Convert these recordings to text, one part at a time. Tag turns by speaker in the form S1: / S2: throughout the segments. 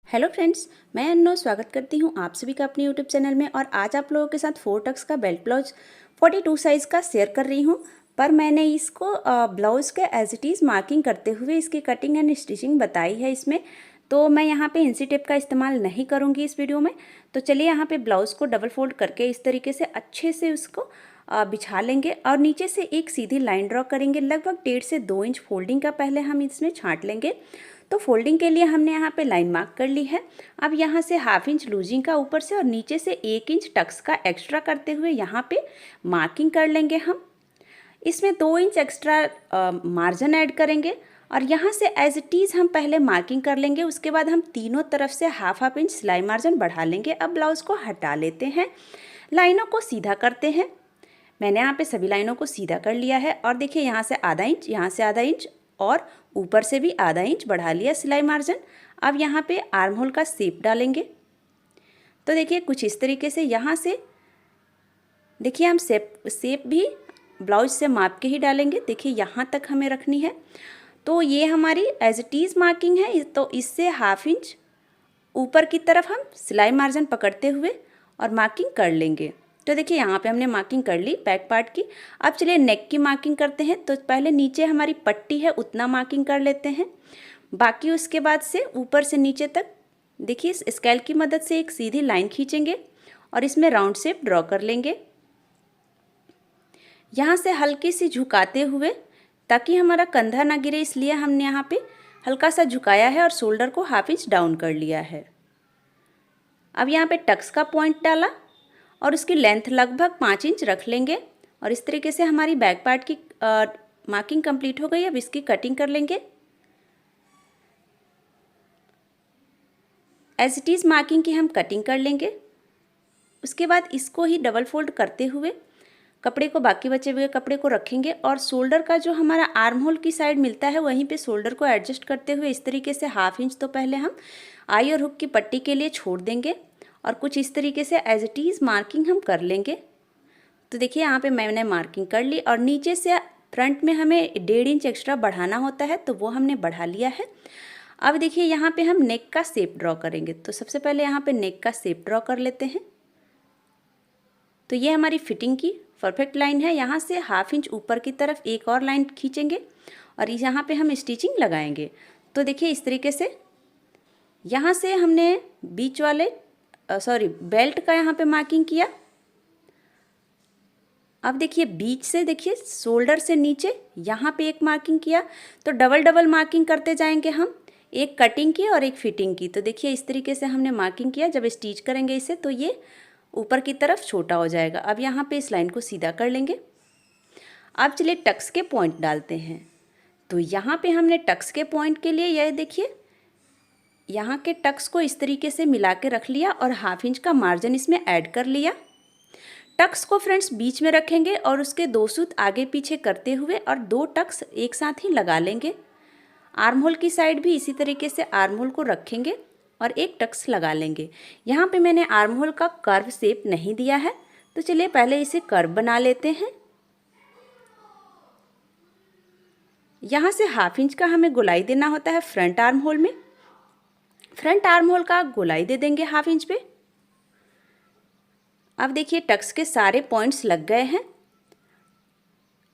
S1: Hello friends, मैं अन्नो स्वागत करती हूँ आप सभी का अपने यूट्यूब चैनल में। और आज आप लोगों के साथ 4 टक्स का बेल्ट ब्लाउज 42 साइज़ का शेयर कर रही हूँ। पर मैंने इसको ब्लाउज़ के एज इट इज़ मार्किंग करते हुए इसकी कटिंग एंड स्टिचिंग बताई है इसमें। तो मैं यहाँ पे इंसी टेप का इस्तेमाल नहीं करूँगी इस वीडियो में। तो चलिए यहाँ पे ब्लाउज़ को डबल फोल्ड करके इस तरीके से अच्छे से उसको बिछा लेंगे और नीचे से एक सीधी लाइन ड्रॉ करेंगे। लगभग 1.5 से 2 इंच फोल्डिंग का पहले हम इसमें छांट लेंगे। तो फोल्डिंग के लिए हमने यहाँ पे लाइन मार्क कर ली है। अब यहाँ से 1/2 इंच लूजिंग का ऊपर से और नीचे से 1 इंच टक्स का एक्स्ट्रा करते हुए यहाँ पे मार्किंग कर लेंगे हम। इसमें 2 इंच एक्स्ट्रा मार्जिन ऐड करेंगे और यहाँ से एज इट इज़ हम पहले मार्किंग कर लेंगे। उसके बाद हम तीनों तरफ से 1/2 इंच सिलाई मार्जिन बढ़ा लेंगे। अब ब्लाउज़ को हटा लेते हैं, लाइनों को सीधा करते हैं। मैंने यहाँ पे सभी लाइनों को सीधा कर लिया है और देखिए यहाँ से आधा इंच, यहाँ से आधा इंच और ऊपर से भी आधा इंच बढ़ा लिया सिलाई मार्जिन। अब यहाँ पे आर्म होल का शेप डालेंगे। तो देखिए कुछ इस तरीके से यहाँ से देखिए हम शेप भी ब्लाउज से माप के ही डालेंगे। देखिए यहाँ तक हमें रखनी है। तो ये हमारी एज इट इज़ मार्किंग है। तो इससे 1/2 इंच ऊपर की तरफ हम सिलाई मार्जिन पकड़ते हुए और मार्किंग कर लेंगे। तो देखिए यहाँ पे हमने मार्किंग कर ली बैक पार्ट की। अब चलिए नेक की मार्किंग करते हैं। तो पहले नीचे हमारी पट्टी है उतना मार्किंग कर लेते हैं। बाकी उसके बाद से ऊपर से नीचे तक देखिए इस स्केल की मदद से एक सीधी लाइन खींचेंगे और इसमें राउंड शेप ड्रॉ कर लेंगे। यहाँ से हल्की सी झुकाते हुए ताकि हमारा कंधा ना गिरे, इसलिए हमने यहाँ पे हल्का सा झुकाया है और शोल्डर को 1/2 इंच डाउन कर लिया है। अब यहाँ पे टक्स का पॉइंट डाला और उसकी लेंथ लगभग 5 इंच रख लेंगे और इस तरीके से हमारी बैक पार्ट की मार्किंग कंप्लीट हो गई। अब इसकी कटिंग कर लेंगे। एज इट इज़ मार्किंग की हम कटिंग कर लेंगे। उसके बाद इसको ही डबल फोल्ड करते हुए कपड़े को, बाकी बचे हुए कपड़े को रखेंगे और शोल्डर का जो हमारा आर्म होल की साइड मिलता है वहीं पे शोल्डर को एडजस्ट करते हुए इस तरीके से 1/2 इंच तो पहले हम आई और हुक की पट्टी के लिए छोड़ देंगे और कुछ इस तरीके से एज इट इज़ मार्किंग हम कर लेंगे। तो देखिए यहाँ पे मैंने मार्किंग कर ली और नीचे से फ्रंट में हमें 1.5 इंच एक्स्ट्रा बढ़ाना होता है तो वो हमने बढ़ा लिया है। अब देखिए यहाँ पे हम नेक का शेप ड्रॉ करेंगे। तो सबसे पहले यहाँ पे नेक का शेप ड्रॉ कर लेते हैं। तो ये हमारी फिटिंग की परफेक्ट लाइन है। यहाँ से 1/2 इंच ऊपर की तरफ एक और लाइन खींचेंगे और यहाँ पे हम स्टिचिंग लगाएंगे। तो देखिए इस तरीके से यहाँ से हमने बीच वाले बेल्ट का यहाँ पे मार्किंग किया। अब देखिए बीच से देखिए शोल्डर से नीचे यहाँ पे एक मार्किंग किया। तो डबल डबल मार्किंग करते जाएंगे हम, एक कटिंग की और एक फिटिंग की। तो देखिए इस तरीके से हमने मार्किंग किया। जब स्टिच करेंगे इसे तो ये ऊपर की तरफ छोटा हो जाएगा। अब यहाँ पे इस लाइन को सीधा कर लेंगे। अब चलिए टक्स के पॉइंट डालते हैं। तो यहाँ पे हमने टक्स के पॉइंट के लिए यह देखिए यहाँ के टक्स को इस तरीके से मिला के रख लिया और 1/2 इंच का मार्जिन इसमें ऐड कर लिया। टक्स को फ्रेंड्स बीच में रखेंगे और उसके 2 सूत आगे पीछे करते हुए और 2 टक्स एक साथ ही लगा लेंगे। आर्म होल की साइड भी इसी तरीके से आर्म होल को रखेंगे और एक टक्स लगा लेंगे। यहाँ पे मैंने आर्म होल का कर्व शेप नहीं दिया है। तो चलिए पहले इसे कर्व बना लेते हैं। यहाँ से 1/2 इंच का हमें गोलाई देना होता है फ्रंट आर्म होल में। फ्रंट आर्म होल का गोलाई दे देंगे 1/2 इंच पे। अब देखिए टक्स के सारे पॉइंट्स लग गए हैं।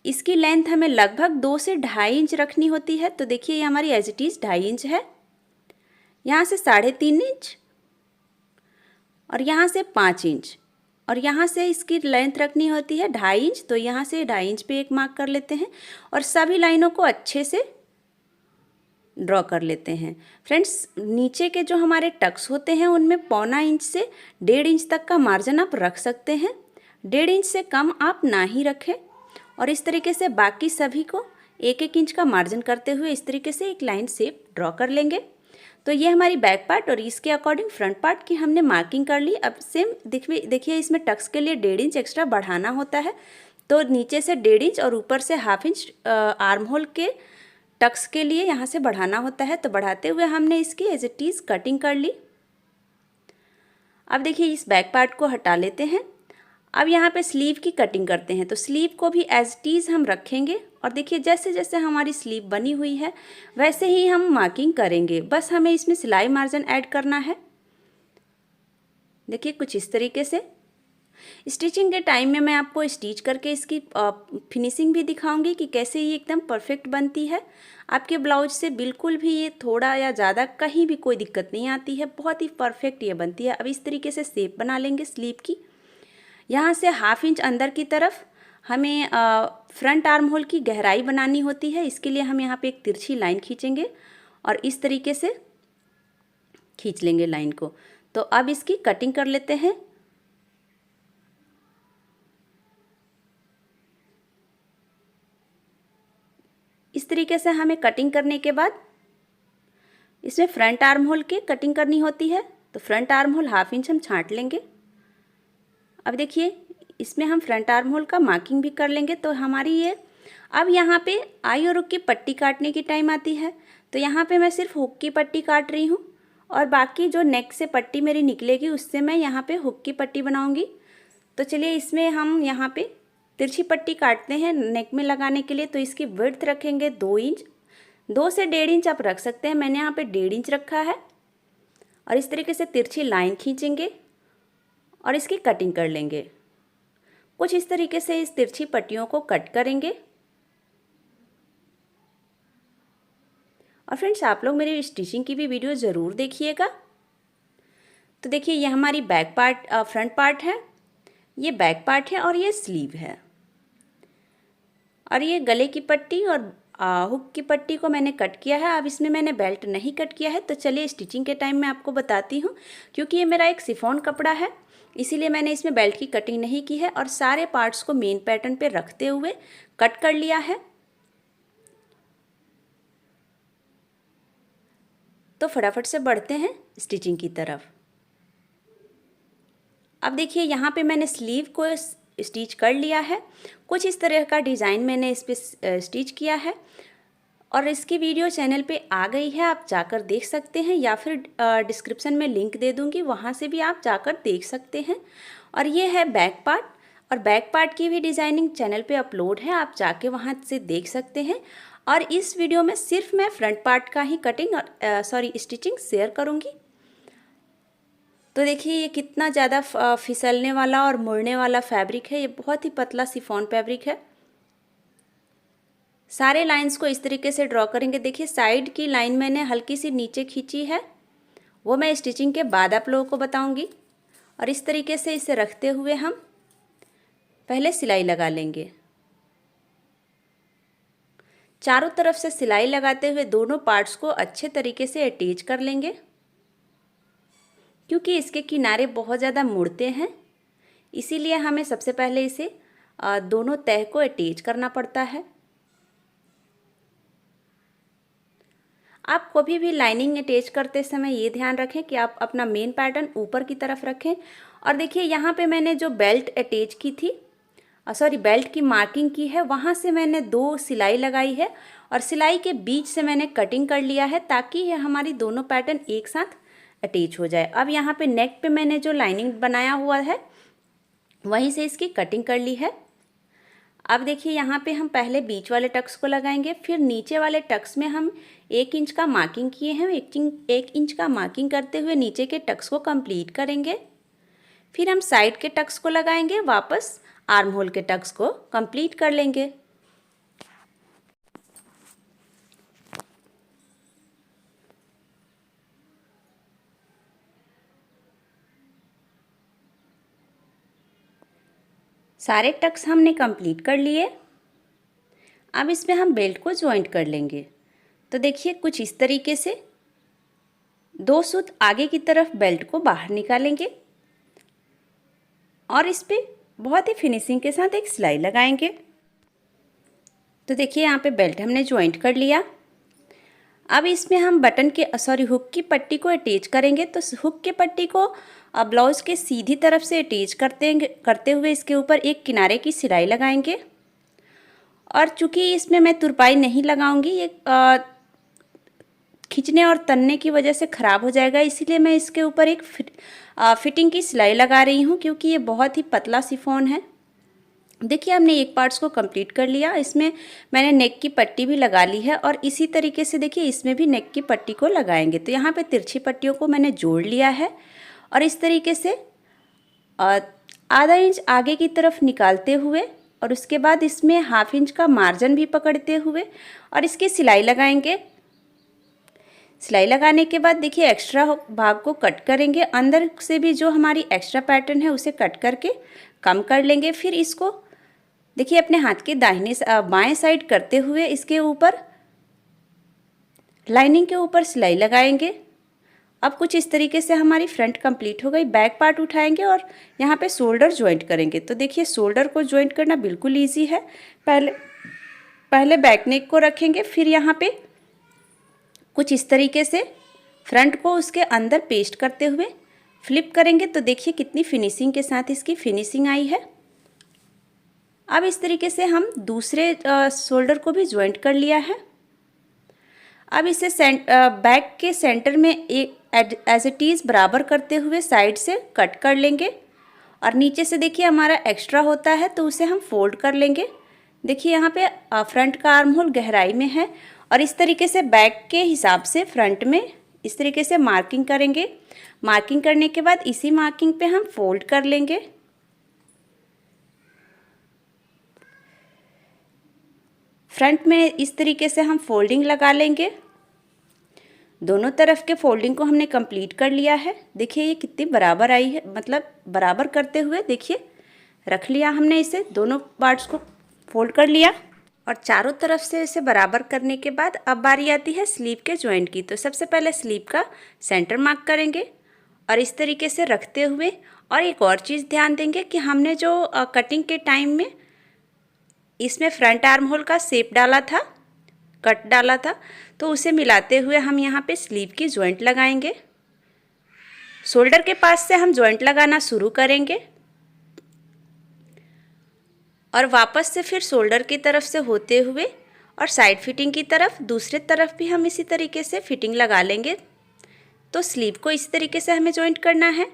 S1: इसकी लेंथ हमें लगभग 2 से 2.5 इंच रखनी होती है। तो देखिए ये हमारी एज इट इज़ 2.5 इंच है। यहाँ से 3.5 इंच और यहाँ से 5 इंच और यहाँ से इसकी लेंथ रखनी होती है 2.5 इंच। तो यहाँ से 2.5 इंच पे एक मार्क कर लेते हैं और सभी लाइनों को अच्छे से ड्रॉ कर लेते हैं। फ्रेंड्स नीचे के जो हमारे टक्स होते हैं उनमें 0.25 इंच से 1.5 इंच तक का मार्जिन आप रख सकते हैं। 1.5 इंच से कम आप ना ही रखें। और इस तरीके से बाकी सभी को 1-1 इंच का मार्जिन करते हुए इस तरीके से एक लाइन शेप ड्रॉ कर लेंगे। तो ये हमारी बैक पार्ट और इसके अकॉर्डिंग फ्रंट पार्ट की हमने मार्किंग कर ली। अब सेम देखिए इसमें टक्स के लिए 1.5 इंच एक्स्ट्रा बढ़ाना होता है। तो नीचे से 1.5 इंच और ऊपर से 1/2 इंच आर्म होल के टक्स के लिए यहाँ से बढ़ाना होता है। तो बढ़ाते हुए हमने इसकी एज इट इज़ कटिंग कर ली। अब देखिए इस बैक पार्ट को हटा लेते हैं। अब यहाँ पे स्लीव की कटिंग करते हैं। तो स्लीव को भी एज इट इज़ हम रखेंगे और देखिए जैसे जैसे हमारी स्लीव बनी हुई है वैसे ही हम मार्किंग करेंगे। बस हमें इसमें सिलाई मार्जिन ऐड करना है। देखिए कुछ इस तरीके से। स्टिचिंग के टाइम में मैं आपको स्टिच करके इसकी फिनिशिंग भी दिखाऊंगी कि कैसे ये एकदम परफेक्ट बनती है। आपके ब्लाउज से बिल्कुल भी ये थोड़ा या ज़्यादा कहीं भी कोई दिक्कत नहीं आती है, बहुत ही परफेक्ट ये बनती है। अब इस तरीके से शेप बना लेंगे स्लीव की। यहाँ से 1/2 इंच अंदर की तरफ हमें फ्रंट आर्म होल की गहराई बनानी होती है। इसके लिए हम यहाँ पे एक तिरछी लाइन खींचेंगे और इस तरीके से खींच लेंगे लाइन को। तो अब इसकी कटिंग कर लेते हैं। इस तरीके से हमें कटिंग करने के बाद इसमें फ्रंट आर्म होल की कटिंग करनी होती है। तो फ्रंट आर्म होल 1/2 इंच हम छांट लेंगे। अब देखिए इसमें हम फ्रंट आर्म होल का मार्किंग भी कर लेंगे। तो हमारी ये अब यहाँ पे आई और हुक की पट्टी काटने की टाइम आती है। तो यहाँ पे मैं सिर्फ हुक की पट्टी काट रही हूँ और बाकी जो नेक से पट्टी मेरी निकलेगी उससे मैं यहाँ पे हुक की पट्टी बनाऊँगी। तो चलिए इसमें हम यहाँ पे तिरछी पट्टी काटते हैं नेक में लगाने के लिए। तो इसकी विड्थ रखेंगे 2 इंच, 2 से 1.5 इंच आप रख सकते हैं। मैंने यहाँ पे 1.5 इंच रखा है और इस तरीके से तिरछी लाइन खींचेंगे और इसकी कटिंग कर लेंगे। कुछ इस तरीके से इस तिरछी पट्टियों को कट करेंगे। और फ्रेंड्स आप लोग मेरी स्टिचिंग की भी वीडियो ज़रूर देखिएगा। तो देखिए ये हमारी बैक पार्ट फ्रंट पार्ट है, ये बैक पार्ट है और ये स्लीव है। और ये गले की पट्टी और हुक की पट्टी को मैंने कट किया है। अब इसमें मैंने बेल्ट नहीं कट किया है। तो चलिए स्टिचिंग के टाइम मैं आपको बताती हूँ। क्योंकि ये मेरा एक शिफॉन कपड़ा है इसीलिए मैंने इसमें बेल्ट की कटिंग नहीं की है और सारे पार्ट्स को मेन पैटर्न पे रखते हुए कट कर लिया है। तो फटाफट से बढ़ते हैं स्टिचिंग की तरफ। अब देखिए यहाँ पे मैंने स्लीव को स्टिच कर लिया है। कुछ इस तरह का डिज़ाइन मैंने इस पर स्टिच किया है और इसकी वीडियो चैनल पे आ गई है, आप जाकर देख सकते हैं या फिर डिस्क्रिप्शन में लिंक दे दूँगी, वहाँ से भी आप जाकर देख सकते हैं। और ये है बैक पार्ट और बैक पार्ट की भी डिज़ाइनिंग चैनल पे अपलोड है, आप जाके वहाँ से देख सकते हैं। और इस वीडियो में सिर्फ मैं फ्रंट पार्ट का ही कटिंग और स्टिचिंग शेयर करूँगी। तो देखिए ये कितना ज़्यादा फिसलने वाला और मुड़ने वाला फैब्रिक है। ये बहुत ही पतला शिफॉन फैब्रिक है। सारे लाइंस को इस तरीके से ड्रॉ करेंगे। देखिए साइड की लाइन मैंने हल्की सी नीचे खींची है, वो मैं स्टिचिंग के बाद आप लोगों को बताऊंगी। और इस तरीके से इसे रखते हुए हम पहले सिलाई लगा लेंगे। चारों तरफ से सिलाई लगाते हुए दोनों पार्ट्स को अच्छे तरीके से अटैच कर लेंगे। क्योंकि इसके किनारे बहुत ज़्यादा मुड़ते हैं इसीलिए हमें सबसे पहले इसे दोनों तह को अटैच करना पड़ता है। आप कभी भी लाइनिंग अटैच करते समय ये ध्यान रखें कि आप अपना मेन पैटर्न ऊपर की तरफ रखें। और देखिए यहाँ पे मैंने जो बेल्ट अटैच की थी बेल्ट की मार्किंग की है, वहाँ से मैंने 2 सिलाई लगाई है और सिलाई के बीच से मैंने कटिंग कर लिया है ताकि ये हमारी दोनों पैटर्न एक साथ अटैच हो जाए। अब यहाँ पे नेक पे मैंने जो लाइनिंग बनाया हुआ है वहीं से इसकी कटिंग कर ली है। अब देखिए यहाँ पे हम पहले बीच वाले टक्स को लगाएंगे, फिर नीचे वाले टक्स में हम 1 इंच का मार्किंग किए हैं। 1 इंच का मार्किंग करते हुए नीचे के टक्स को कंप्लीट करेंगे। फिर हम साइड के टक्स को लगाएंगे, वापस आर्म होल के टक्स को कंप्लीट कर लेंगे। सारे टक्स हमने कंप्लीट कर लिए। अब इसमें हम बेल्ट को ज्वाइंट कर लेंगे। तो देखिए कुछ इस तरीके से 2 सूत आगे की तरफ बेल्ट को बाहर निकालेंगे और इस पे बहुत ही फिनिशिंग के साथ एक सिलाई लगाएंगे। तो देखिए यहाँ पे बेल्ट हमने ज्वाइंट कर लिया। अब इसमें हम बटन के हुक की पट्टी को अटैच करेंगे। तो हुक की पट्टी को ब्लाउज के सीधी तरफ से अटैच करते हुए इसके ऊपर एक किनारे की सिलाई लगाएंगे। और चूंकि इसमें मैं तुरपाई नहीं लगाऊंगी, ये खींचने और तनने की वजह से ख़राब हो जाएगा, इसीलिए मैं इसके ऊपर एक फिटिंग की सिलाई लगा रही हूँ, क्योंकि ये बहुत ही पतला शिफॉन है। देखिए हमने एक पार्ट्स को कंप्लीट कर लिया। इसमें मैंने नेक की पट्टी भी लगा ली है और इसी तरीके से देखिए इसमें भी नेक की पट्टी को लगाएंगे। तो यहाँ पे तिरछी पट्टियों को मैंने जोड़ लिया है और इस तरीके से आधा इंच आगे की तरफ निकालते हुए और उसके बाद इसमें हाफ इंच का मार्जिन भी पकड़ते हुए और इसकी सिलाई लगाएंगे। सिलाई लगाने के बाद देखिए एक्स्ट्रा भाग को कट करेंगे, अंदर से भी जो हमारी एक्स्ट्रा पैटर्न है उसे कट करके कम कर लेंगे। फिर इसको देखिए अपने हाथ के दाहिने बाएं साइड करते हुए इसके ऊपर लाइनिंग के ऊपर सिलाई लगाएंगे। अब कुछ इस तरीके से हमारी फ्रंट कंप्लीट हो गई। बैक पार्ट उठाएंगे और यहाँ पे शोल्डर ज्वाइंट करेंगे। तो देखिए शोल्डर को ज्वाइंट करना बिल्कुल ईजी है। पहले बैक नेक को रखेंगे, फिर यहाँ पे कुछ इस तरीके से फ्रंट को उसके अंदर पेस्ट करते हुए फ्लिप करेंगे। तो देखिए कितनी फिनिशिंग के साथ इसकी फिनिशिंग आई है। अब इस तरीके से हम दूसरे शोल्डर को भी ज्वाइंट कर लिया है। अब इसे बैक के सेंटर में एक एज इट इज़ बराबर करते हुए साइड से कट कर लेंगे और नीचे से देखिए हमारा एक्स्ट्रा होता है तो उसे हम फोल्ड कर लेंगे। देखिए यहाँ पे फ्रंट का आर्म होल गहराई में है और इस तरीके से बैक के हिसाब से फ्रंट में इस तरीके से मार्किंग करेंगे। मार्किंग करने के बाद इसी मार्किंग पे हम फोल्ड कर लेंगे। फ्रंट में इस तरीके से हम फोल्डिंग लगा लेंगे। दोनों तरफ के फोल्डिंग को हमने कंप्लीट कर लिया है। देखिए ये कितनी बराबर आई है, मतलब बराबर करते हुए देखिए रख लिया हमने इसे, दोनों पार्ट्स को फोल्ड कर लिया और चारों तरफ से इसे बराबर करने के बाद अब बारी आती है स्लीव के जॉइंट की। तो सबसे पहले स्लीव का सेंटर मार्क करेंगे और इस तरीके से रखते हुए, और एक और चीज़ ध्यान देंगे कि हमने जो कटिंग के टाइम में इसमें फ्रंट आर्म होल का शेप डाला था, कट डाला था, तो उसे मिलाते हुए हम यहाँ पे स्लीव की जॉइंट लगाएंगे। शोल्डर के पास से हम जॉइंट लगाना शुरू करेंगे और वापस से फिर शोल्डर की तरफ से होते हुए और साइड फिटिंग की तरफ दूसरे तरफ भी हम इसी तरीके से फिटिंग लगा लेंगे। तो स्लीव को इस तरीके से हमें जॉइंट करना है।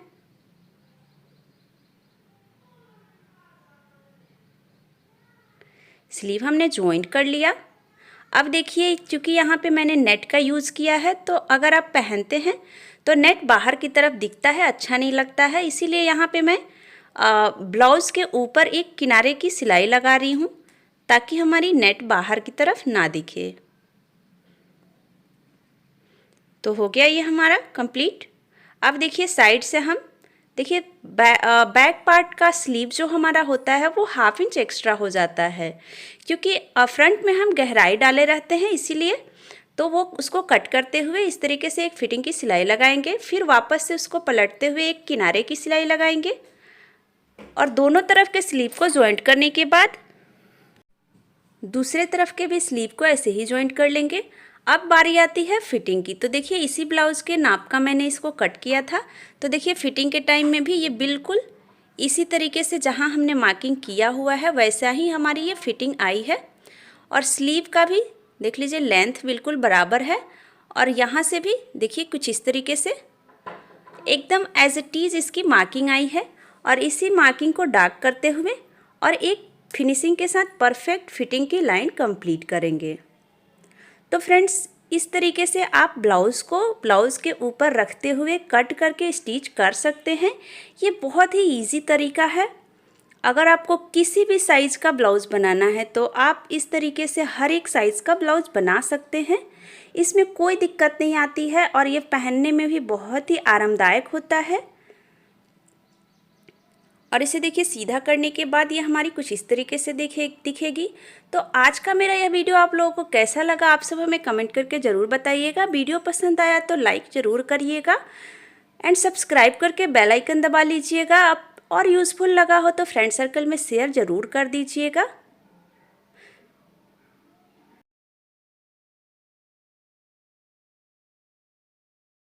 S1: स्लीव हमने जॉइंट कर लिया। अब देखिए क्योंकि यहाँ पे मैंने नेट का यूज़ किया है, तो अगर आप पहनते हैं तो नेट बाहर की तरफ दिखता है, अच्छा नहीं लगता है, इसीलिए यहाँ पे मैं ब्लाउज़ के ऊपर एक किनारे की सिलाई लगा रही हूँ ताकि हमारी नेट बाहर की तरफ ना दिखे। तो हो गया ये हमारा कंप्लीट। अब देखिए साइड से हम देखिए बैक पार्ट का स्लीव जो हमारा होता है वो हाफ इंच एक्स्ट्रा हो जाता है, क्योंकि फ्रंट में हम गहराई डाले रहते हैं, इसीलिए तो वो उसको कट करते हुए इस तरीके से एक फिटिंग की सिलाई लगाएंगे। फिर वापस से उसको पलटते हुए एक किनारे की सिलाई लगाएंगे और दोनों तरफ के स्लीव को ज्वाइंट करने के बाद दूसरे तरफ के भी स्लीव को ऐसे ही ज्वाइंट कर लेंगे। अब बारी आती है फिटिंग की। तो देखिए इसी ब्लाउज़ के नाप का मैंने इसको कट किया था। तो देखिए फिटिंग के टाइम में भी ये बिल्कुल इसी तरीके से जहाँ हमने मार्किंग किया हुआ है वैसा ही हमारी ये फिटिंग आई है। और स्लीव का भी देख लीजिए लेंथ बिल्कुल बराबर है और यहाँ से भी देखिए कुछ इस तरीके से एकदम एज इट इज़ इसकी मार्किंग आई है। और इसी मार्किंग को डार्क करते हुए और एक फिनिशिंग के साथ परफेक्ट फिटिंग की लाइन कंप्लीट करेंगे। तो फ्रेंड्स इस तरीके से आप ब्लाउज़ को ब्लाउज़ के ऊपर रखते हुए कट करके स्टिच कर सकते हैं। ये बहुत ही इजी तरीका है। अगर आपको किसी भी साइज़ का ब्लाउज़ बनाना है तो आप इस तरीके से हर एक साइज़ का ब्लाउज़ बना सकते हैं। इसमें कोई दिक्कत नहीं आती है और ये पहनने में भी बहुत ही आरामदायक होता है। और इसे देखिए सीधा करने के बाद ये हमारी कुछ इस तरीके से दिखेगी। तो आज का मेरा यह वीडियो आप लोगों को कैसा लगा आप सब हमें कमेंट करके ज़रूर बताइएगा। वीडियो पसंद आया तो लाइक ज़रूर करिएगा एंड सब्सक्राइब करके बेल आइकन दबा लीजिएगा। और यूज़फुल लगा हो तो फ्रेंड सर्कल में शेयर ज़रूर कर दीजिएगा।